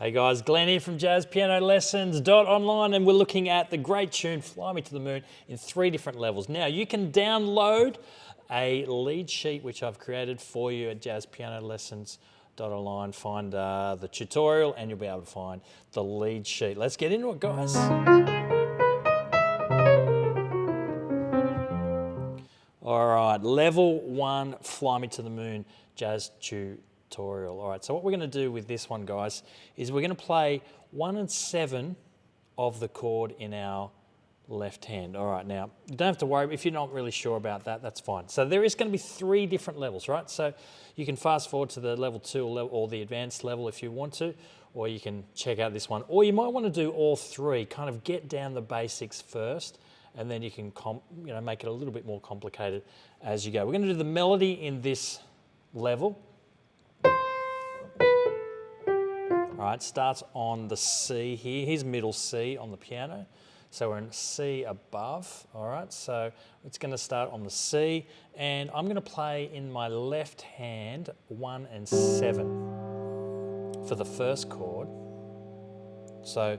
Hey guys, Glenn here from jazzpianolessons.online, and we're looking at the great tune Fly Me to the Moon in 3 different levels. Now you can download a lead sheet which I've created for you at jazzpianolessons.online. Find the tutorial and you'll be able to find the lead sheet. Let's get into it, guys. All right, level 1, Fly Me to the Moon jazz tutorial. All right, so what we're going to do with this one, guys, is we're going to play 1 and 7 of the chord in our left hand. All right, now, you don't have to worry. If you're not really sure about that, that's fine. So there is going to be 3 different levels, right? So you can fast forward to the level 2 or the advanced level if you want to, or you can check out this one. Or you might want to do all 3, kind of get down the basics first, and then you can make it a little bit more complicated as you go. We're going to do the melody in this level. All right, starts on the C here. Here's middle C on the piano. So we're in C above, all right? So it's going to start on the C, and I'm going to play in my left hand 1 and 7 for the first chord. So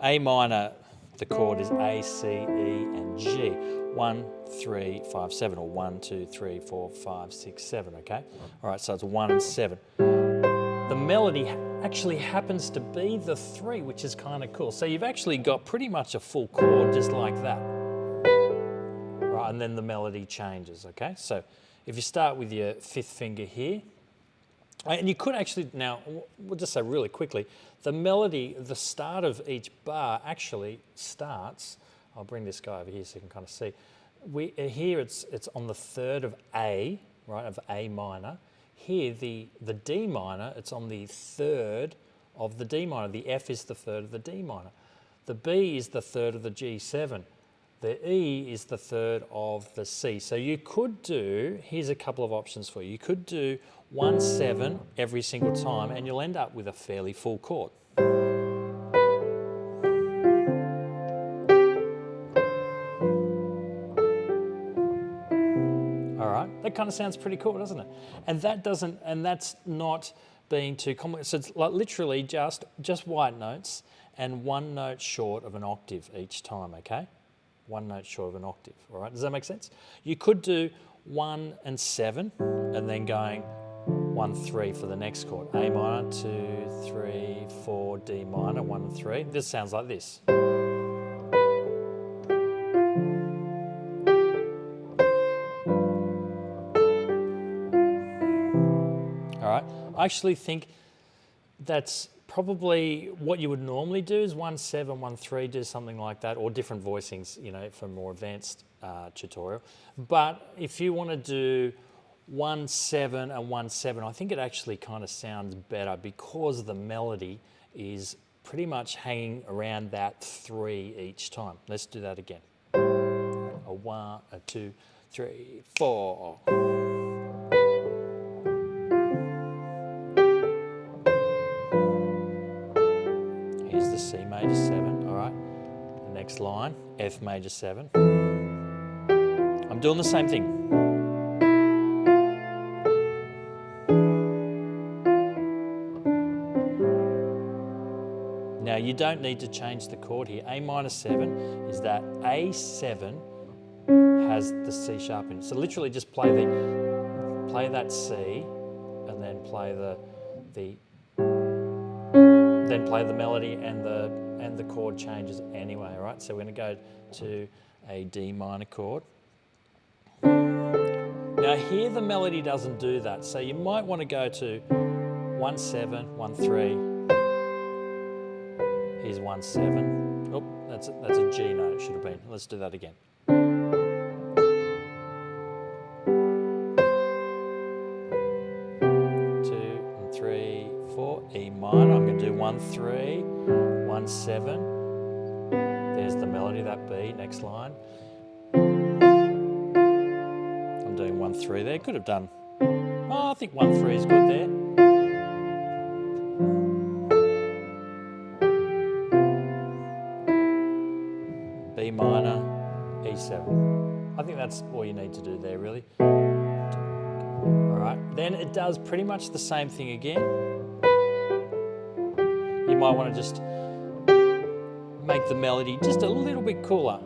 A minor, the chord is A, C, E, and G. 1, 3, 5, 7, or 1, 2, 3, 4, 5, 6, 7, okay? All right, so it's 1 and 7. The melody actually happens to be the 3, which is kind of cool. So you've actually got pretty much a full chord just like that. Right, and then the melody changes, okay? So if you start with your 5th finger here, and you could actually, now, we'll just say really quickly, the melody, the start of each bar actually starts, I'll bring this guy over here so you can kind of see. Here it's on the 3rd of A, right, of A minor. Here, the D minor, it's on the 3rd of the D minor. The F is the 3rd of the D minor. The B is the 3rd of the G7. The E is the 3rd of the C. So you could do, here's a couple of options for you. You could do 1, 7 every single time, and you'll end up with a fairly full chord. That kind of sounds pretty cool, doesn't it? And that's not being too complicated. So it's like literally just white notes and 1 note short of an octave each time, okay? 1 note short of an octave, all right? Does that make sense? You could do 1 and 7 and then going 1, 3 for the next chord. A minor, 2, 3, 4, D minor, 1 and 3. This sounds like this. I actually think that's probably what you would normally do is 1, 7, 1, 3, do something like that, or different voicings, for a more advanced tutorial. But if you want to do 1, 7 and 1, 7, I think it actually kind of sounds better because the melody is pretty much hanging around that 3 each time. Let's do that again. A 1, a 2, 3, 4. C major 7, all right. The next line, F major 7. I'm doing the same thing. Now you don't need to change the chord here. A minor 7 is that A7 has the C sharp in it. So literally just play that C and then play then play the melody and the chord changes anyway, all right? So we're going to go to a D minor chord. Now here the melody doesn't do that, so you might want to go to 1, 7, 1, 3. Here's 1, 7. Oh, that's a G note, it should have been. Let's do that again. 2 and 3, 4, E minor. I'm going to do 1, 3, 1, 7. There's the melody, that B, next line. I'm doing 1, 3 there. Could have done, I think 1, 3 is good there. B minor, E7. I think that's all you need to do there, really. All right, then it does pretty much the same thing again. You might want to just make the melody just a little bit cooler.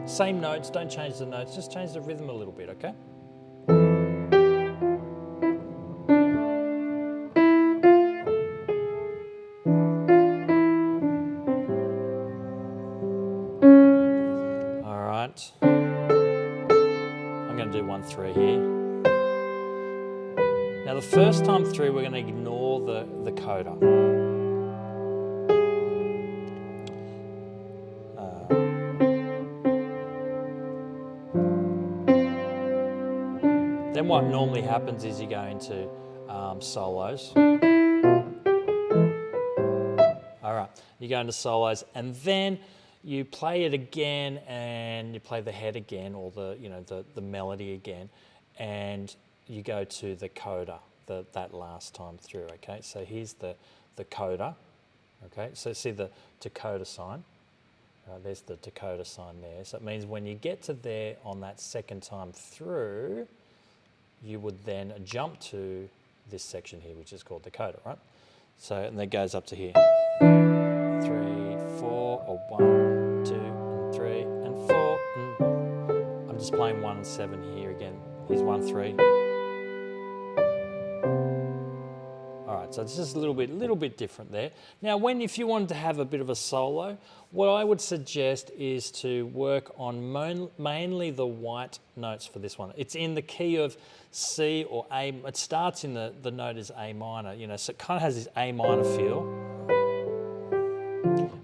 Same notes, don't change the notes, just change the rhythm a little bit, okay? All right. I'm going to do 1-3 here. Now the first time through, we're going to ignore the coda. Then what normally happens is you go into solos. All right, you go into solos, and then you play it again, and you play the head again, or the melody again, and you go to the coda that last time through. Okay, so here's the coda. Okay, so see the Dakota sign. There's the Dakota sign there. So it means when you get to there on that second time through, you would then jump to this section here, which is called the coda, right? So, and that goes up to here. 3, 4, or 1, 2, and 3, and 4. And I'm just playing 1 and 7 here again. Here's 1, 3. All right, so it's just a little bit different there. Now, if you wanted to have a bit of a solo, what I would suggest is to work on mainly the white notes for this one. It's in the key of C or A. It starts in the note is A minor, so it kind of has this A minor feel,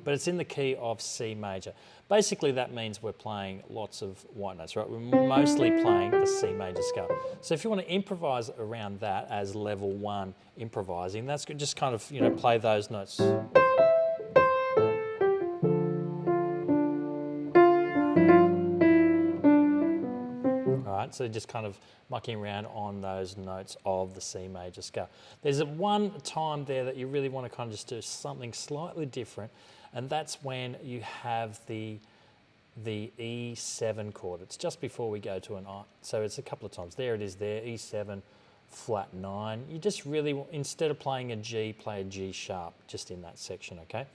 but it's in the key of C major. Basically, that means we're playing lots of white notes, right? We're mostly playing the C major scale. So if you want to improvise around that as level 1 improvising, that's good. Just kind of, play those notes. So just kind of mucking around on those notes of the C major scale. There's one time there that you really want to kind of just do something slightly different, and that's when you have the E7 chord. It's just before we go to an I. So it's a couple of times. There it is there, E7, flat 9. You just really, instead of playing a G, play a G sharp just in that section, okay?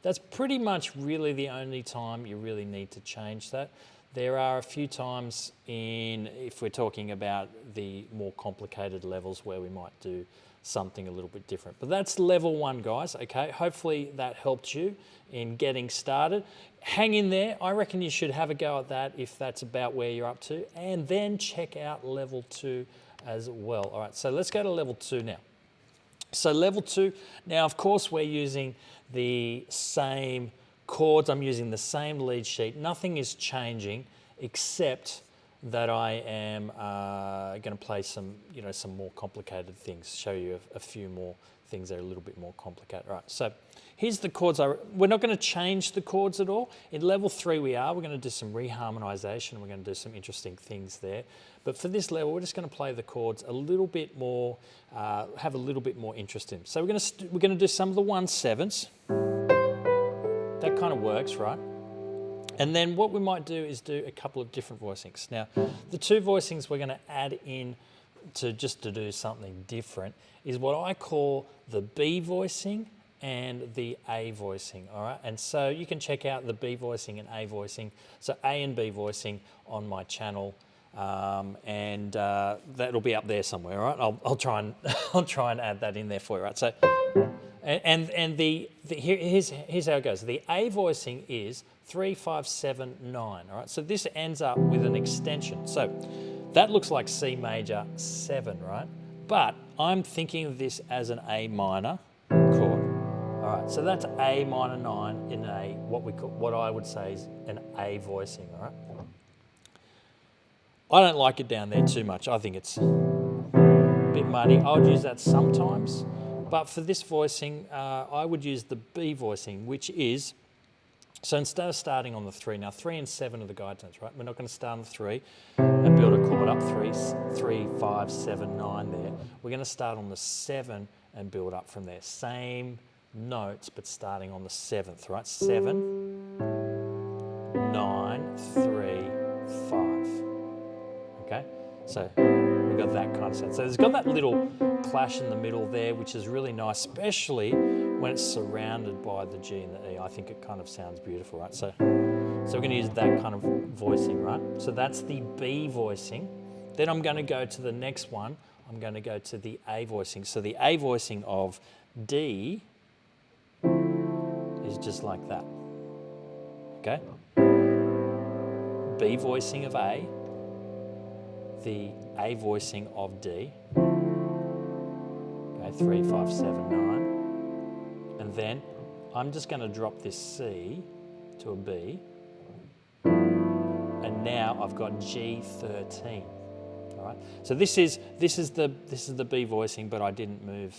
That's pretty much really the only time you really need to change that. There are a few times if we're talking about the more complicated levels where we might do something a little bit different. But that's level 1, guys, okay? Hopefully that helped you in getting started. Hang in there. I reckon you should have a go at that if that's about where you're up to, and then check out level 2 as well. All right, so let's go to level 2 now. So level 2, now of course we're using the same chords. I'm using the same lead sheet. Nothing is changing except that I am going to play some more complicated things, show you a few more things that are a little bit more complicated. All right, so here's the chords. We're not going to change the chords at all. In level 3 we're going to do some reharmonization. We're going to do some interesting things there. But for this level, we're just going to play the chords a little bit more, have a little bit more interest in them. So we're going to do some of the 1/7s. That kind of works, right? And then what we might do is do a couple of different voicings. Now, the 2 voicings we're going to add in to do something different is what I call the B voicing and the A voicing, all right? And so you can check out the B voicing and A voicing, so A and B voicing on my channel, and that'll be up there somewhere, all right? I'll try and add that in there for you, right? So. And here's how it goes. The A voicing is 3, 5, 7, 9. All right. So this ends up with an extension. So that looks like C major 7, right? But I'm thinking of this as an A minor chord. All right. So that's A minor 9 in what I would say is an A voicing. All right. I don't like it down there too much. I think it's a bit muddy. I would use that sometimes. But for this voicing, I would use the B voicing, which is, so instead of starting on the 3, now 3 and 7 are the guide tones, right? We're not going to start on the 3 and build a chord up, 3, 5, 7, 9 there. We're going to start on the 7 and build up from there. Same notes, but starting on the 7th, right? 7, 9, 3, 5. Okay? So we've got that kind of sound. So it's got that little clash in the middle there, which is really nice, especially when it's surrounded by the G and the E. I think it kind of sounds beautiful, right? So we're going to use that kind of voicing, right? So that's the B voicing. Then I'm going to go to the next one. I'm going to go to the A voicing. So the A voicing of D is just like that, okay? B voicing of A, the A voicing of D, okay, 3, 5, 7, 9, and then I'm just going to drop this C to a B, and now I've got G13. All right. So this is the B voicing, but I didn't move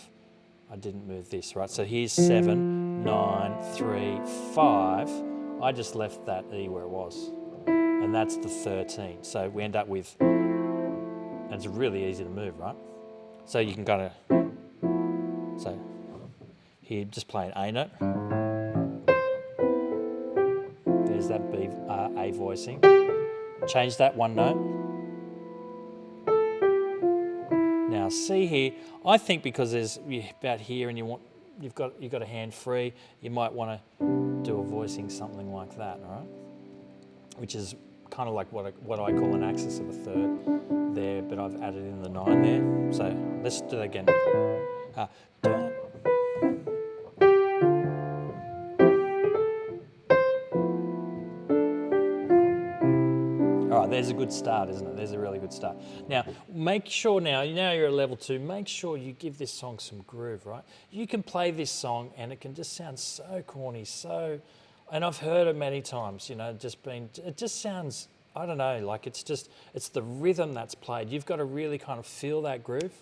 this, right? So here's 7, 9, 3, 5. I just left that E where it was, and that's the 13. So we end up with, and it's really easy to move, right? So you can kind of, so here just play an A note. There's that B A voicing. Change that one note. Now C here, I think because there's about here and you've got a hand free, you might want to do a voicing something like that, all right? Which is kind of like what I call an axis of a third there, but I've added in the 9 there. So let's do that again. All right, there's a good start, isn't it? There's a really good start. Now, make sure now you're at level 2, make sure you give this song some groove, right? You can play this song and it can just sound so corny, and I've heard it many times, it just sounds, I don't know, like it's the rhythm that's played. You've got to really kind of feel that groove.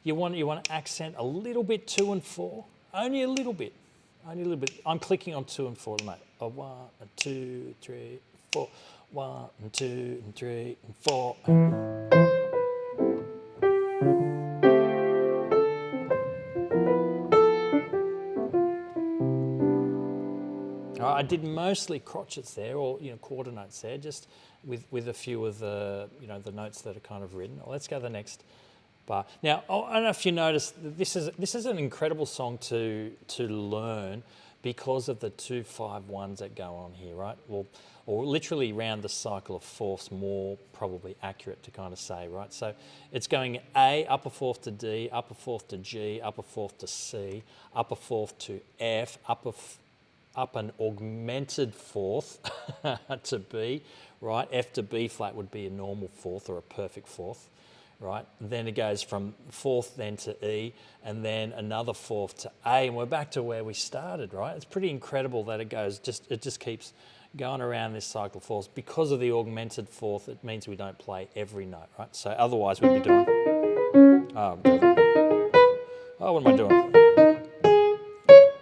You want to accent a little bit 2 and 4, only a little bit. I'm clicking on 2 and 4 at the moment. 1, 2, 3, 4. 1, 2, 3, 4. I did mostly crotchets there, or quarter notes there, just with a few of the the notes that are kind of written. Let's go to the next bar. Now, I don't know if you noticed, this is an incredible song to learn because of the 2, 5, 1s that go on here, right? Well, or literally round the cycle of fourths, more probably accurate to kind of say, right? So it's going A, upper fourth to D, upper fourth to G, upper fourth to C, upper fourth to F, up an augmented fourth to B, right? F to B flat would be a normal fourth or a perfect fourth, right? And then it goes from fourth then to E, and then another fourth to A, and we're back to where we started, right? It's pretty incredible that it just keeps going around this cycle of fourths. Because of the augmented fourth, it means we don't play every note, right? So otherwise we'd be doing, what am I doing?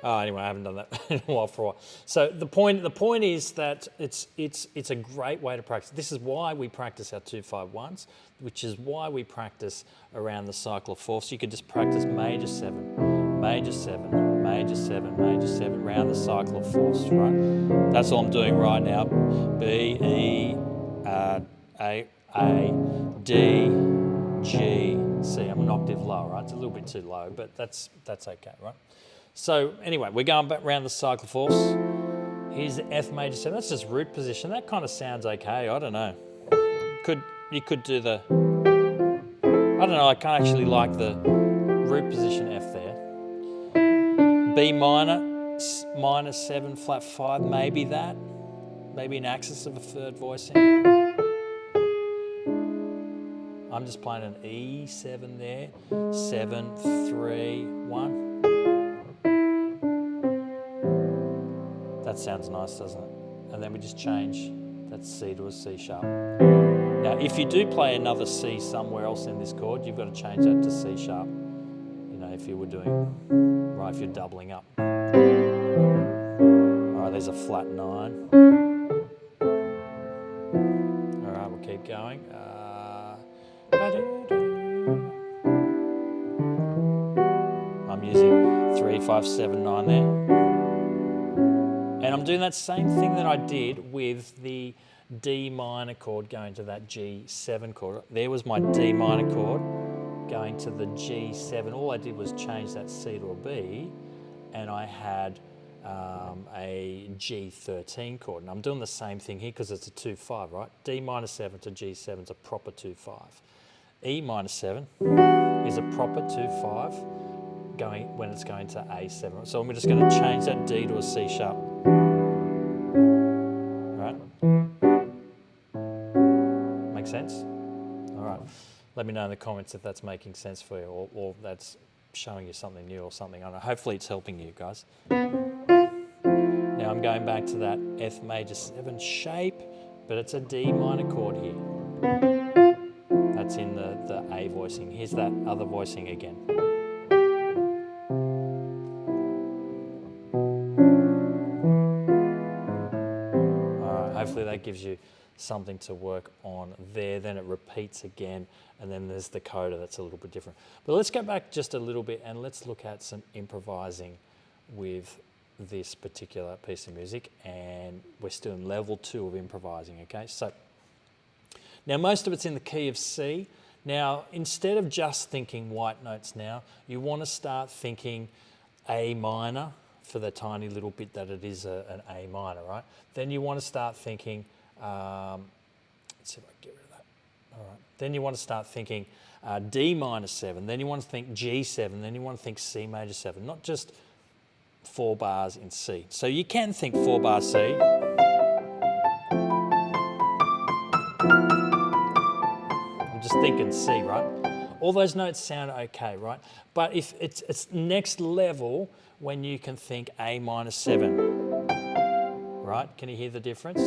Anyway, I haven't done that in a while. So the point is that it's a great way to practice. This is why we practice our 2, 5, 1s, which is why we practice around the cycle of fourths. You could just practice major 7, major 7, major 7, major 7, round the cycle of fourths, right? That's all I'm doing right now. B, E, A, D, G, C. I'm an octave low, right? It's a little bit too low, but that's okay, right? So anyway, we're going back around the cycle of fourths. Here's the F major 7. That's just root position. That kind of sounds okay. I don't know. You could do the, I don't know. I can't actually like the root position F there. B minor 7 flat 5. Maybe that. Maybe an axis of a third voicing. I'm just playing an E7 there. 7, 3, 1. That sounds nice, doesn't it? And then we just change that C to a C sharp. Now, if you do play another C somewhere else in this chord, you've got to change that to C sharp. If you were doing, right, if you're doubling up. All right, there's a flat 9. All right, we'll keep going. I'm using 3, 5, 7, 9 there. And I'm doing that same thing that I did with the D minor chord going to that G7 chord. There was my D minor chord going to the G7. All I did was change that C to a B, and I had a G13 chord. And I'm doing the same thing here because it's a 2-5, right? D minor 7 to G7 is a proper 2-5. E minor 7 is a proper 2-5 going when it's going to A7. So I'm just going to change that D to a C sharp. Right? Make sense? All right. Let me know in the comments if that's making sense for you, or that's showing you something new or something. I don't know. Hopefully it's helping you guys. Now I'm going back to that F major 7 shape, but it's a D minor chord here. That's in the A voicing. Here's that other voicing again. All right, hopefully that gives you something to work on there. Then it repeats again, and then there's the coda that's a little bit different. But let's go back just a little bit and let's look at some improvising with this particular piece of music, and we're still in level 2 of improvising, okay? So now most of it's in the key of C. Now instead of just thinking white notes now, you want to start thinking A minor for the tiny little bit that it is an A minor, right? Then you want to start thinking, let's see if I can get rid of that. All right. Then you want to start thinking D minor 7, then you want to think G7, then you want to think C major 7, not just 4 bars in C. So you can think 4 bar C. I'm just thinking C, right? All those notes sound okay, right? But if it's next level when you can think A minor 7, right? Can you hear the difference?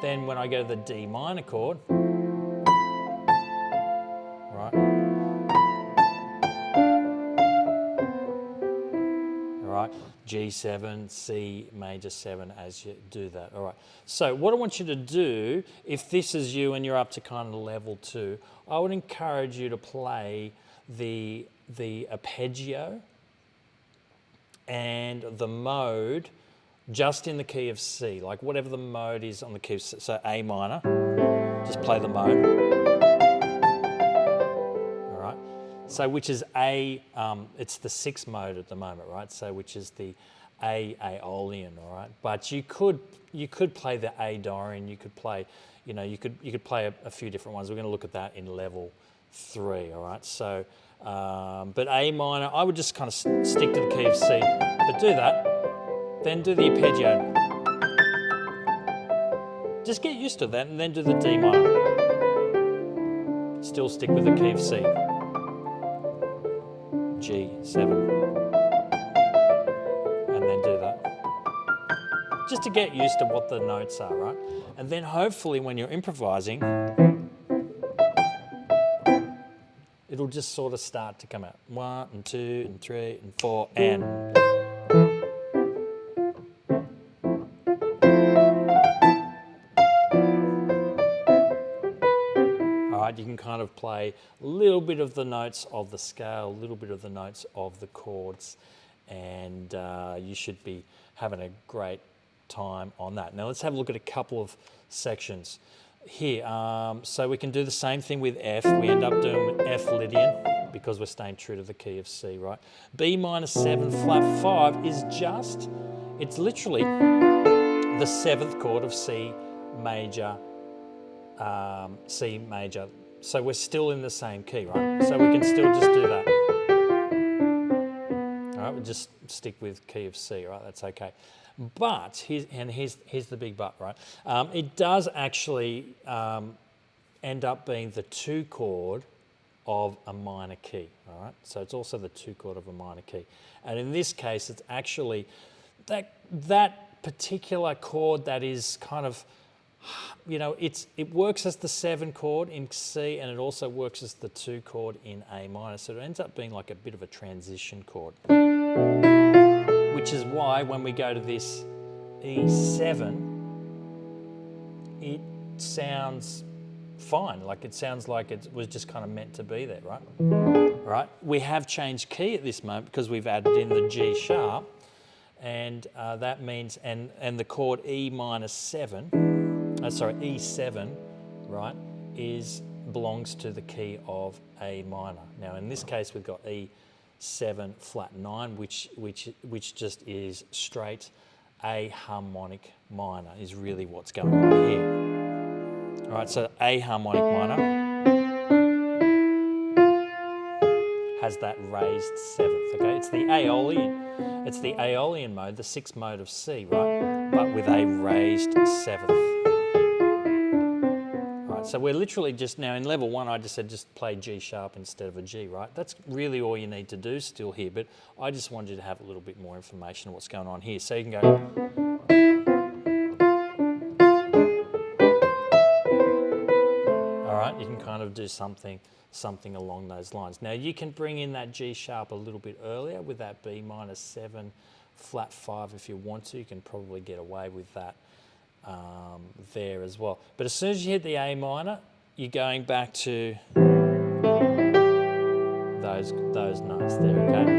Then when I go to the D minor chord, right? Right, G7, C major 7 as you do that. All right. So what I want you to do, if this is you and you're up to kind of level 2, I would encourage you to play the arpeggio and the mode just in the key of C, like whatever the mode is on the key of C. So A minor, just play the mode. So which is A, it's the 6th mode at the moment, right? So which is the A Aeolian, all right? But you could play the A Dorian, you could play, you could play a few different ones. We're going to look at that in level 3, all right? So, but A minor, I would just kind of stick to the key of C, but do that, then do the arpeggio. Just get used to that, and then do the D minor. Still stick with the key of C. G7, and then do that. Just to get used to what the notes are, right? And then hopefully when you're improvising, it'll just sort of start to come out. 1 and 2 and 3 and 4 and... You can kind of play a little bit of the notes of the scale, a little bit of the notes of the chords, and you should be having a great time on that. Now let's have a look at a couple of sections here. So we can do the same thing with F. We end up doing F Lydian because we're staying true to the key of C, right? B minor 7 flat 5 is just, it's literally the 7th chord of C major, C major. So we're still in the same key, right? So we can still just do that. All right, we'll just stick with key of C, right? That's okay. But, here's the big but, right? It does actually end up being the 2 chord of a minor key, all right? So it's also the 2 chord of a minor key. And in this case, it's actually that particular chord that is kind of, it works as the 7 chord in C, and it also works as the 2 chord in A minor. So it ends up being like a bit of a transition chord, which is why when we go to this E7, it sounds fine. Like it sounds like it was just kind of meant to be there, right? All right. We have changed key at this moment because we've added in the G sharp. and that means, and the chord E7, E7, right, belongs to the key of A minor. Now in this case we've got E7 flat 9, which just is straight A harmonic minor is really what's going on here. All right, so A harmonic minor has that raised seventh, okay? It's the Aeolian mode, the sixth mode of C, right? But with a raised seventh. Right, so we're literally just now in level 1, I just said just play G sharp instead of a G, right? That's really all you need to do still here, but I just wanted you to have a little bit more information on what's going on here. So you can go. All right, you can kind of do something along those lines. Now you can bring in that G sharp a little bit earlier with that B-7 flat 5 if you want to. You can probably get away with that there as well. But as soon as you hit the A minor, you're going back to those notes there, okay?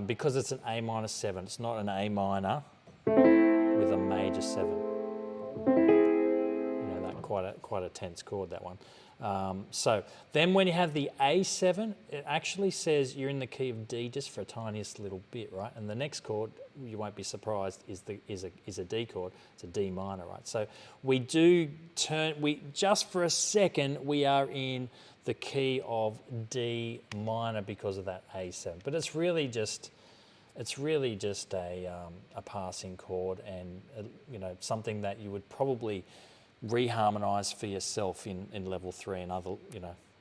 Because it's an A-7, it's not an A minor with a major 7. Quite a tense chord, that one. So then when you have the A7, it actually says you're in the key of D just for a tiniest little bit, right? And the next chord, you won't be surprised, is a D chord. It's a D minor, right? So we do just for a second, we are in the key of D minor because of that A7. But it's really just a passing chord, and something that you would probably reharmonize for yourself in level 3 and other,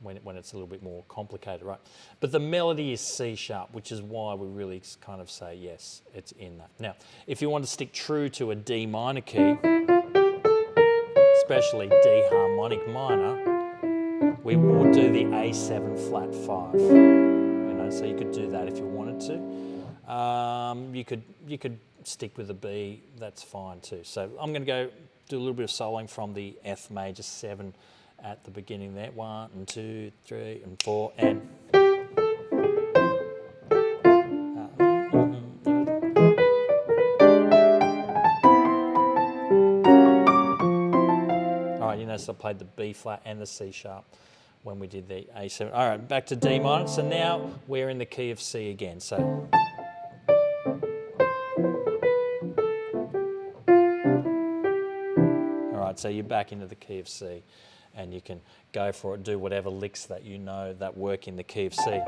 when it's a little bit more complicated, right? But the melody is C sharp, which is why we really kind of say, yes, it's in that. Now, if you want to stick true to a D minor key, especially D harmonic minor, we will do the A7 flat 5. So you could do that if you wanted to. You could stick with a B, that's fine too. So I'm going to go do a little bit of soloing from the F major 7 at the beginning there. 1 and 2, 3 and 4 and. All right, so I played the B flat and the C sharp when we did the A7. All right, back to D minor. So now we're in the key of C again. So. So you're back into the key of C, and you can go for it, do whatever licks that that work in the key of C.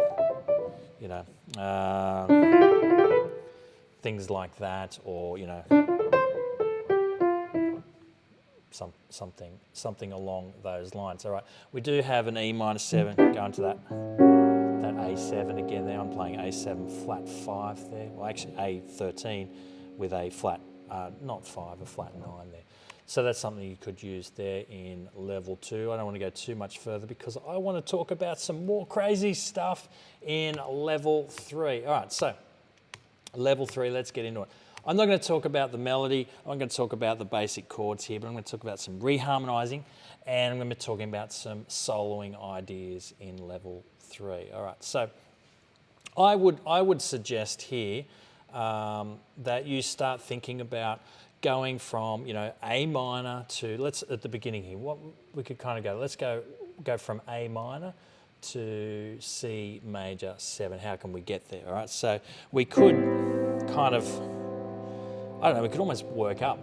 Things like that, or something along those lines. All right, we do have an E-7 going to that A7 again there. I'm playing A7 flat 5 there. Well, actually A13 with a flat, not 5, a flat 9 there. So that's something you could use there in level 2. I don't want to go too much further because I want to talk about some more crazy stuff in level 3. All right, so level 3, let's get into it. I'm not going to talk about the melody. I'm going to talk about the basic chords here, but I'm going to talk about some reharmonizing, and I'm going to be talking about some soloing ideas in level 3. All right, so I would suggest here that you start thinking about going from A minor to, let's at the beginning here, what we could kind of let's go from A minor to C major 7. How can we get there? All right, so we could kind of, I don't know, we could almost work up.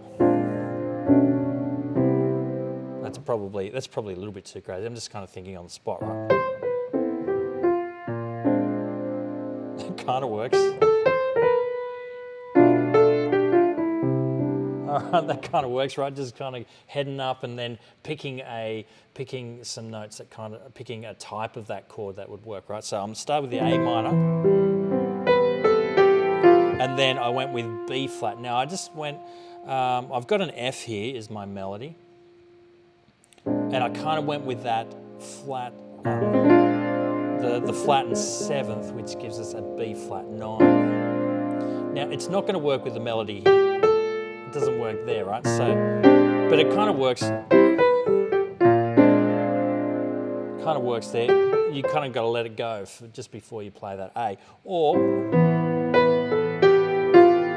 That's probably a little bit too crazy. I'm just kind of thinking on the spot, right? It kind of works. That kind of works, right? Just kind of heading up and then picking some notes that kind of picking a type of that chord that would work, right? So I'm start with the A minor, and then I went with B flat. Now I just went. I've got an F here is my melody, and I kind of went with that flat, the flattened 7th, which gives us a B flat 9. Now it's not going to work with the melody here. It doesn't work there, right? So, but it kind of works kind of works there. You kind of got to let it go just before you play that A. Or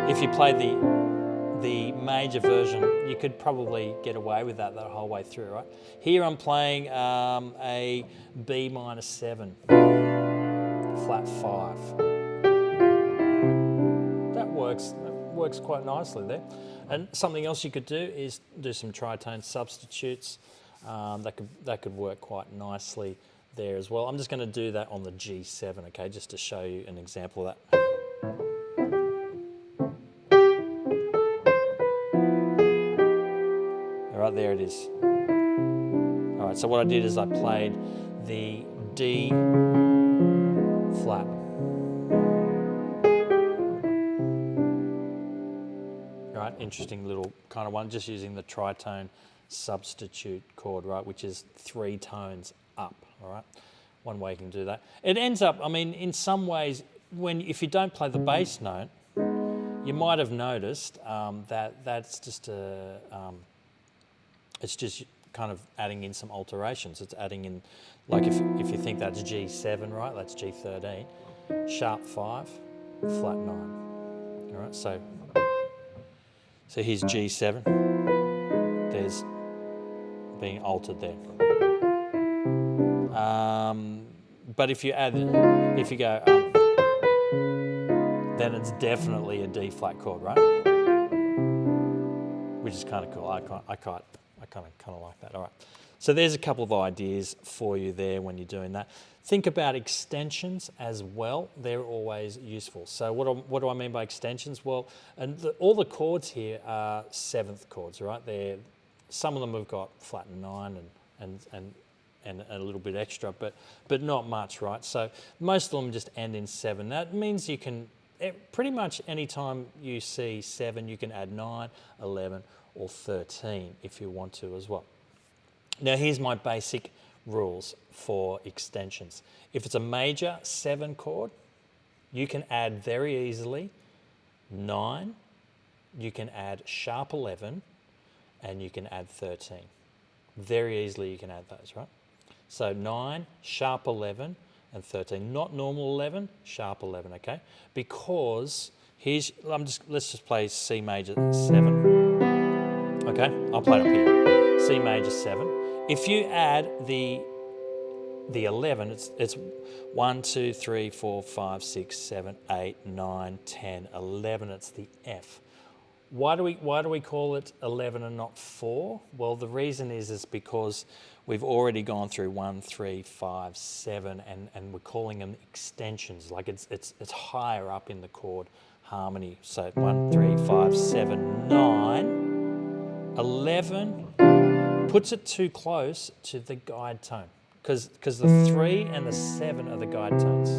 if you play the major version, you could probably get away with that whole way through, right? Here I'm playing a B minor 7, flat 5. That works quite nicely there. And something else you could do is do some tritone substitutes. That could work quite nicely there as well. I'm just going to do that on the G7, okay, just to show you an example of that. All right, there it is. All right, so what I did is I played the D flat. All right, interesting little kind of one, just using the tritone substitute chord, right, which is 3 tones up, all right? One way you can do that. It ends up, I mean, in some ways, if you don't play the bass note, you might have noticed that that's just it's just kind of adding in some alterations. It's adding in, like if you think that's G7, right, that's G13, sharp 5, flat 9, all right? So here's G7, there's being altered there. But if you go, then it's definitely a D flat chord, right? Which is kind of cool. I kind of like that. All right. So there's a couple of ideas for you there when you're doing that. Think about extensions as well. They're always useful. So what do I mean by extensions? Well, all the chords here are 7th chords, right? Some of them have got flat 9 and a little bit extra, but not much, right? So most of them just end in 7. That means you can, pretty much any time you see 7, you can add 9, 11, or 13 if you want to as well. Now here's my basic rules for extensions. If it's a major 7 chord, you can add very easily 9, you can add sharp 11, and you can add 13. Very easily you can add those, right? So 9, sharp 11, and 13. Not normal 11, sharp 11, okay? Because let's just play C major 7. Okay, I'll play it up here. C major 7. If you add the 11, it's 1, 2, 3, 4, 5, 6, 7, 8, 9, 10, 11. It's the F. Why do we call it 11 and not 4? Well, the reason is because we've already gone through 1, 3, 5, 7, and we're calling them extensions. Like it's higher up in the chord harmony. So 1, 3, 5, 7, 9, 11 puts it too close to the guide tone because the 3 and the 7 are the guide tones,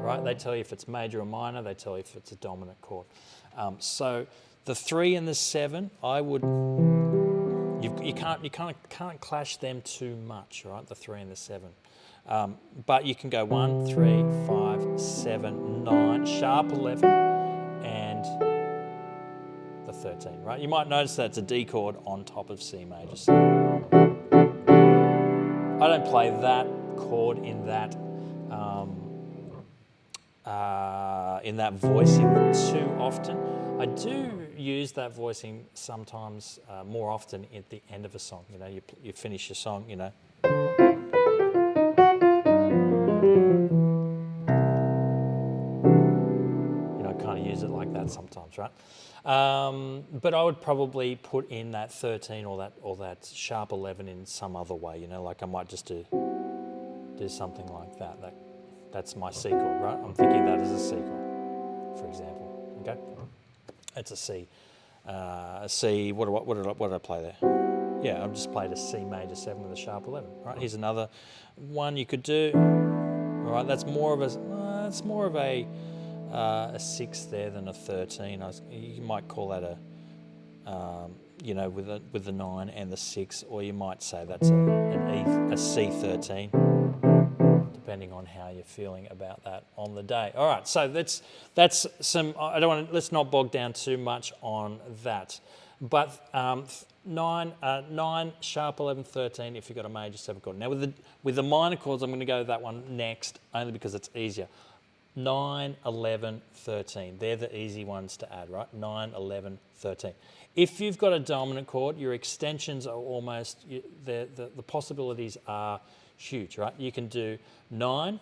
right? They tell you if it's major or minor. They tell you if it's a dominant chord. So the 3 and the 7, you can't clash them too much, right? The 3 and the 7, but you can go 1, 3, 5, 7, 9, sharp 11, and the 13, right? You might notice that it's a D chord on top of C major 7. I don't play that chord in that voicing too often. I do use that voicing sometimes more often at the end of a song. You know, you finish your song, you know. You know, kind of use it like that sometimes, right? But I would probably put in that 13 or that sharp 11 in some other way. You know, like I might just do something like that. That's my C chord, right? I'm thinking that as a C chord, for example. Okay. It's a C. What did I play there? Yeah, I've just played a C major 7 with a sharp 11. Right. Here's another one you could do. All right. That's more of a 6 there than a 13. You might call that with the 9 and the 6, or you might say that's a C13. Depending on how you're feeling about that on the day. All right, so that's some. Let's not bog down too much on that. But 9, sharp 11, 13 if you've got a major 7 chord. Now with the minor chords, I'm going to go that one next only because it's easier. 9, 11, 13. They're the easy ones to add, right? 9, 11, 13. If you've got a dominant chord, your extensions are almost, the possibilities are huge, right? You can do 9,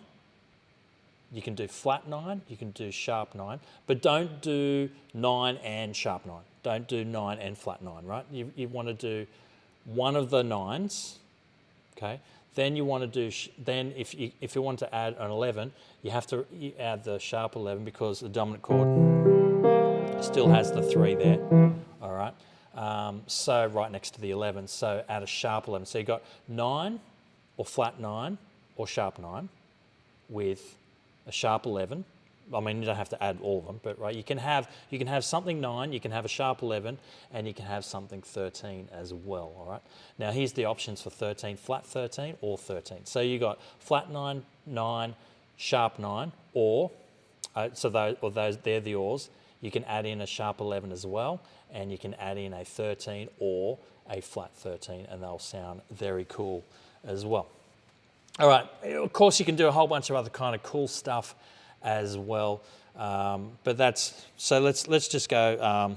you can do flat 9, you can do sharp 9, but don't do 9 and sharp 9. Don't do 9 and flat 9, right? You want to do one of the 9s, okay? Then you want to do, then if you want to add an 11, you have to add the sharp 11 because the dominant chord still has the 3 there, all right? So right next to the 11, so add a sharp 11. So you've got 9 or flat 9 or sharp 9 with a sharp 11. I mean, you don't have to add all of them, but right, you can have something 9, you can have a sharp 11, and you can have something 13 as well, all right? Now, here's the options for 13, flat 13 or 13. So you got flat 9, 9, sharp 9, or, they're the ors. You can add in a sharp 11 as well, and you can add in a 13 or a flat 13, and they'll sound very cool as well. All right, of course, you can do a whole bunch of other kind of cool stuff as well, but that's, so let's just go,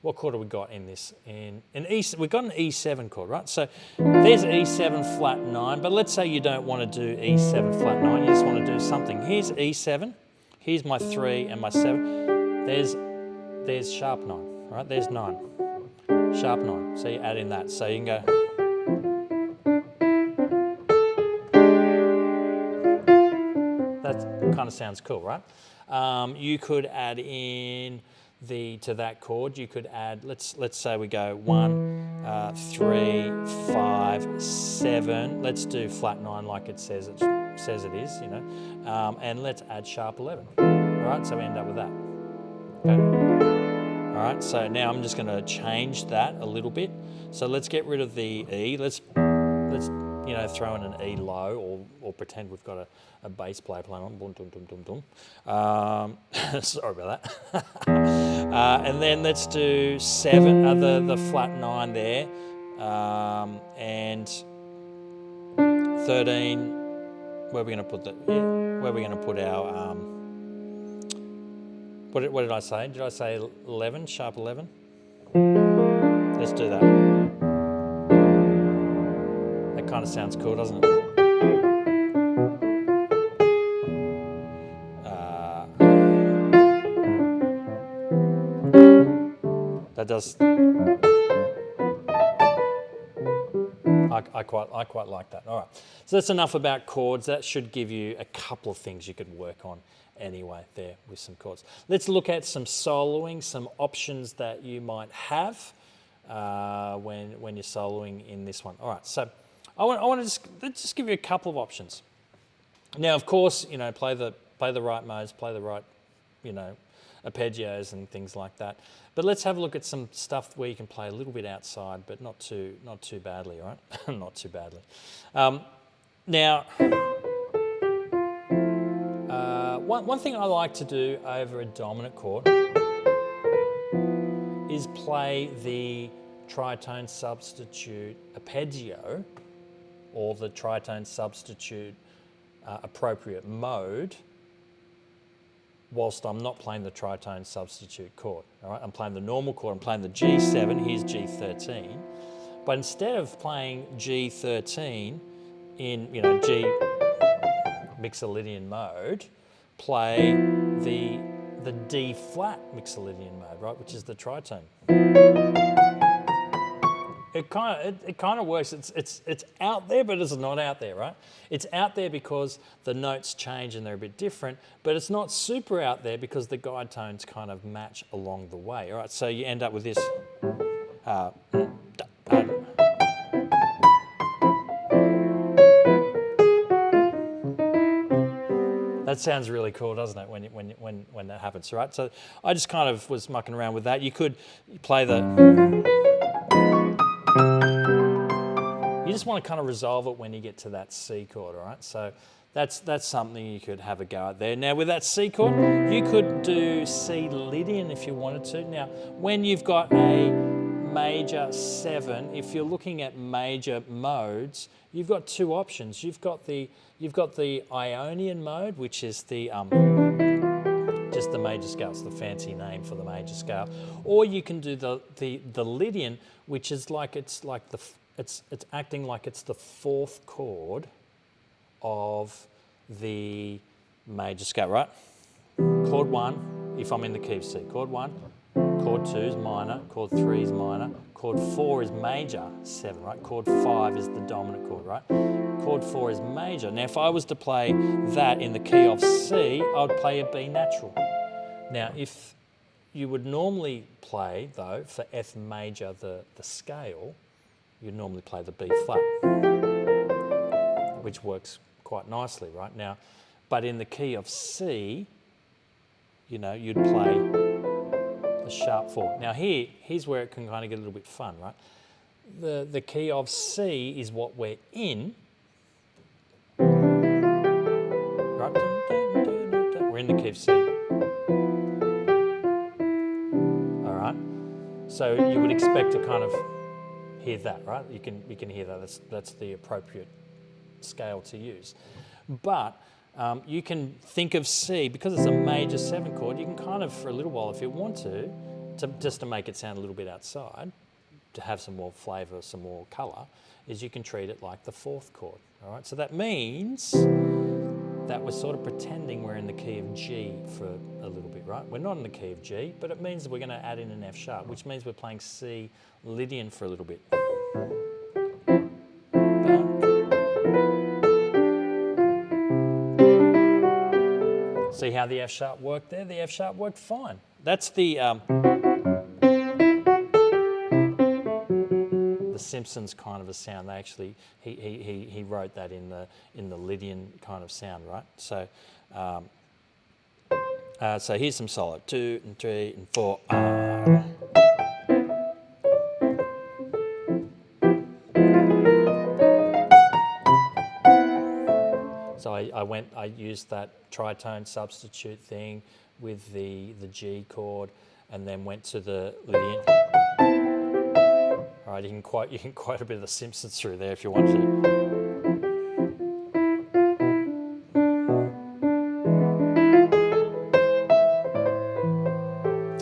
what chord have we got in this? In E, we've got an E7 chord, right? So there's E7 flat 9, but let's say you don't want to do E7 flat 9, you just want to do something. Here's E7, here's my 3 and my 7, there's sharp 9, right? There's 9, sharp 9, so you add in that, so you can go, that kind of sounds cool, right? You could add in to that chord, you could add, let's say we go 1, 3, 5, 7. Let's do flat 9 like it says it is, you know, and let's add sharp 11. All right, so we end up with that. Okay. All right, so now I'm just going to change that a little bit. So let's get rid of the E. Let's you know, throw in an E low, or pretend we've got a bass player playing on. Boom, dum, dum, dum, dum. Sorry about that. And then let's do 7, the flat 9 there, and 13. Where are we going to put that? Yeah, where are we going to put our? What did I say? Did I say 11? Sharp 11. Let's do that. That kind of sounds cool, doesn't it? That does. I quite like that. All right. So that's enough about chords. That should give you a couple of things you could work on anyway there with some chords. Let's look at some soloing, some options that you might have when you're soloing in this one. All right. So I want to just give you a couple of options. Now, of course, you know, play the right modes, play the right, you know, arpeggios and things like that. But let's have a look at some stuff where you can play a little bit outside, but not too badly, right? Not too badly. Now, one thing I like to do over a dominant chord is play the tritone substitute arpeggio, or the tritone substitute appropriate mode, whilst I'm not playing the tritone substitute chord. All right, I'm playing the normal chord, I'm playing the G7, here's G13, but instead of playing G13 in, you know, G Mixolydian mode, play the D flat Mixolydian mode, right, which is the tritone. It kind of works. It's out there, but it's not out there, right? It's out there because the notes change and they're a bit different, but it's not super out there because the guide tones kind of match along the way. All right, so you end up with this. That sounds really cool, doesn't it, when that happens, right? So I just kind of was mucking around with that. You could play the. You just want to kind of resolve it when you get to that C chord, all right? So that's something you could have a go at there. Now with that C chord, you could do C Lydian if you wanted to. Now when you've got a major 7, if you're looking at major modes, you've got two options. You've got the Ionian mode, which is the just the major scale. It's the fancy name for the major scale. Or you can do the Lydian, which is it's acting like it's the 4th chord of the major scale, right? Chord 1, if I'm in the key of C. Chord 1, chord 2 is minor, chord 3 is minor, chord 4 is major 7, right? Chord 5 is the dominant chord, right? Chord 4 is major. Now, if I was to play that in the key of C, I would play a B natural. Now, if you would normally play, though, for F major, the scale, you'd normally play the B flat, which works quite nicely, right? Now, but in the key of C, you know, you'd play the sharp 4. Now here's where it can kind of get a little bit fun, right? The key of C is what we're in, right? We're in the key of C. All right. So you would expect to kind of hear that, right? You can hear that. That's the appropriate scale to use. But you can think of C, because it's a major 7 chord, you can kind of, for a little while, if you want to just to make it sound a little bit outside, to have some more flavour, some more colour, is you can treat it like the 4th chord, all right? So that means that we're sort of pretending we're in the key of G for a little bit, right? We're not in the key of G, but it means that we're going to add in an F sharp, which means we're playing C Lydian for a little bit. See how the F sharp worked there? The F sharp worked fine. That's the Simpsons kind of a sound. They actually he wrote that in the Lydian kind of sound, right? So so here's some solo: 2 and 3 and 4. So I used that tritone substitute thing with the G chord, and then went to the Lydian. All right, you can quote a bit of the Simpsons through there if you want to.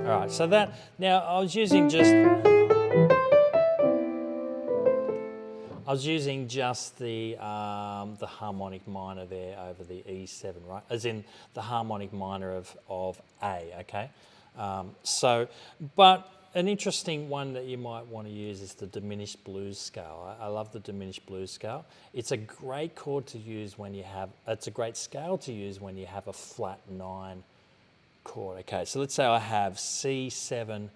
All right, so that now I was using just the harmonic minor there over the E7, right? As in the harmonic minor of A, okay? But an interesting one that you might want to use is the diminished blues scale. I love the diminished blues scale. It's a great chord to use when you have, it's a great scale to use when you have a flat 9 chord. Okay, so let's say I have C7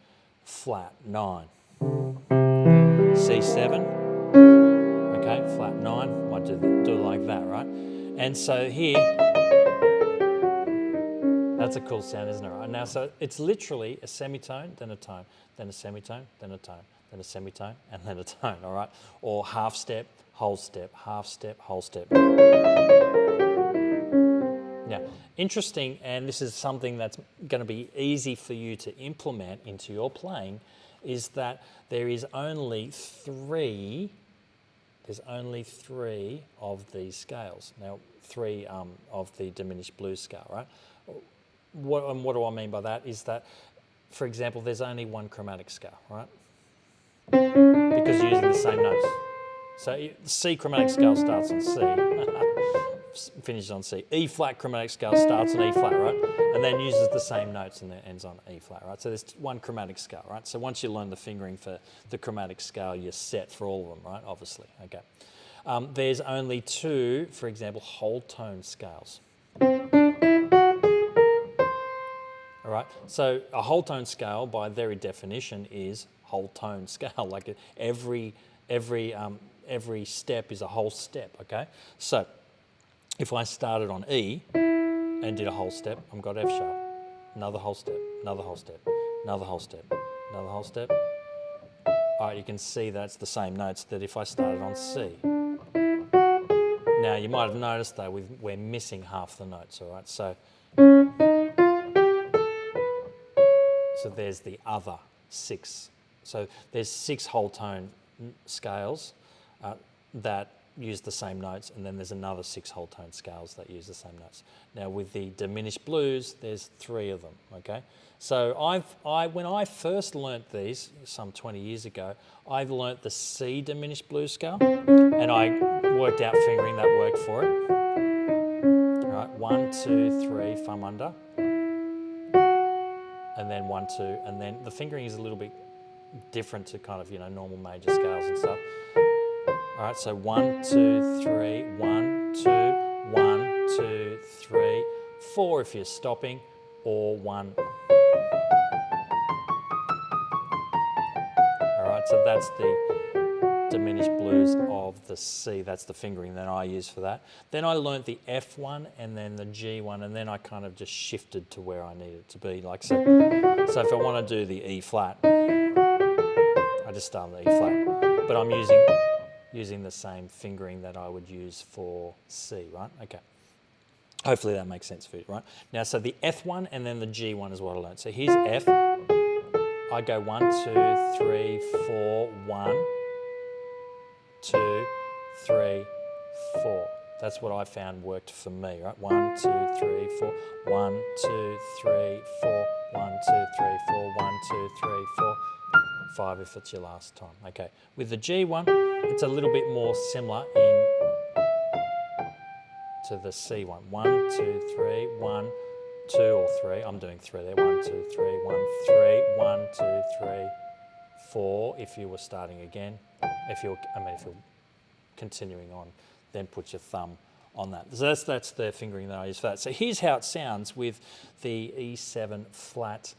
flat 9. C7, okay, flat 9, might do it like that, right? And so here, that's a cool sound, isn't it? Right now, so it's literally a semitone, then a tone, then a semitone, then a tone, then a semitone, and then a tone, all right? Or half step, whole step, half step, whole step. Now, interesting, and this is something that's going to be easy for you to implement into your playing, is that there is only three of these scales. Now, 3 of the diminished blues scale, right? What do I mean by that? Is that, for example, there's only one chromatic scale, right? Because you're using the same notes. So the C chromatic scale starts on C, finishes on C. E flat chromatic scale starts on E flat, right? And then uses the same notes and then ends on E flat, right? So there's one chromatic scale, right? So once you learn the fingering for the chromatic scale, you're set for all of them, right? Obviously, okay. There's only 2, for example, whole tone scales. All right, so a whole tone scale, by very definition, is whole tone scale. Like every step is a whole step. Okay, so if I started on E and did a whole step, I've got F sharp. Another whole step, another whole step, another whole step, another whole step. All right, you can see that's the same notes that if I started on C. Now you might have noticed though we're missing half the notes. All right, so there's the other 6 So there's 6 whole tone scales that use the same notes, and then there's another 6 whole tone scales that use the same notes. Now with the diminished blues, there's 3 of them, okay? So when I first learnt these, some 20 years ago, I learnt the C diminished blues scale, and I worked out fingering that worked for it. All right, 1, 2, 3, thumb under, and then 1, 2, and then the fingering is a little bit different to kind of, normal major scales and stuff. All right, so 1, 2, 3, 1, 2, 1, 2, 3, 4 if you're stopping, or 1. All right, so that's the diminished blues of the C. That's the fingering that I use for that. Then I learnt the F one and then the G one, and then I kind of just shifted to where I needed to be. Like so if I want to do the E flat, I just start on the E flat, but I'm using the same fingering that I would use for C, right? Okay. Hopefully that makes sense for you, right? Now, so the F one and then the G one is what I learned. So here's F. I go 1, 2, 3, 4, 1, 2, 3, 4. That's what I found worked for me, right? 1, 2, 3, 4. 1, 2, 3, 4. 1, 2, 3, 4. 1, 2, 3, 4. 5 if it's your last time. Okay. With the G one, it's a little bit more similar to the C one. 1, 2, 3, 1, 2 or 3. I'm doing 3 there. 1, 2, 3, 1, 3, 1, 2, 3, 4 if you were starting again. If you're continuing on, then put your thumb on that. So that's the fingering that I use for that. So here's how it sounds with the E7 flat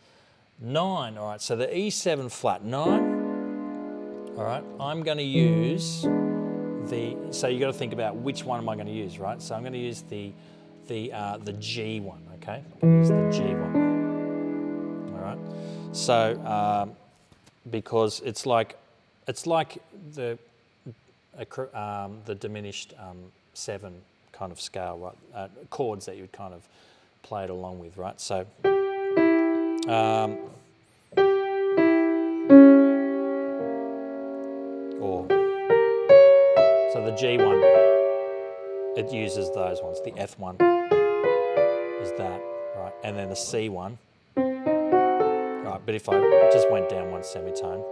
9. All right, so the E7 flat 9, all right, I'm going to use so you got to think about which one am I going to use, right? So I'm going to use the G one, okay? I'm going to use the G one, all right? So because it's like the diminished 7 kind of scale, right? Chords that you would kind of play it along with, right? So so the G one, it uses those ones. The F one is that, right? And then the C one, right? But if I just went down 1 semitone,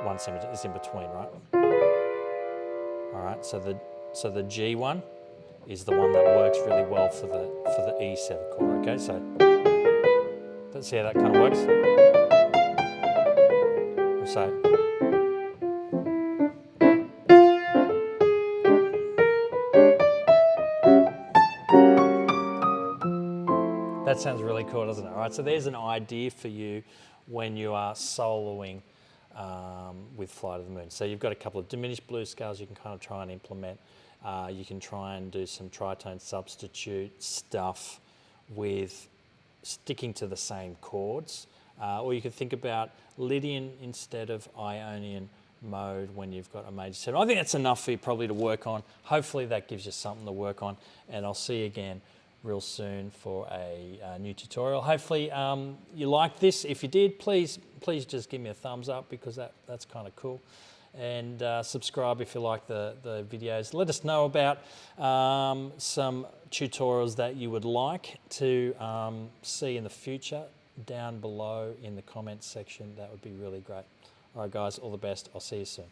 one semitone is in between, right? All right. So the G one is the one that works really well for the E7 chord. Okay. So let's see how that kind of works. So. That sounds really cool, doesn't it? All right, so there's an idea for you when you are soloing with Fly to the Moon. So you've got a couple of diminished blues scales you can kind of try and implement. You can try and do some tritone substitute stuff with sticking to the same chords. Or you could think about Lydian instead of Ionian mode when you've got a major 7. I think that's enough for you probably to work on. Hopefully that gives you something to work on, and I'll see you again real soon for a new tutorial. Hopefully you liked this. If you did, please just give me a thumbs up, because that's kind of cool. And subscribe if you like the videos. Let us know about some tutorials that you would like to see in the future down below in the comments section. That would be really great. All right, guys, all the best. I'll see you soon.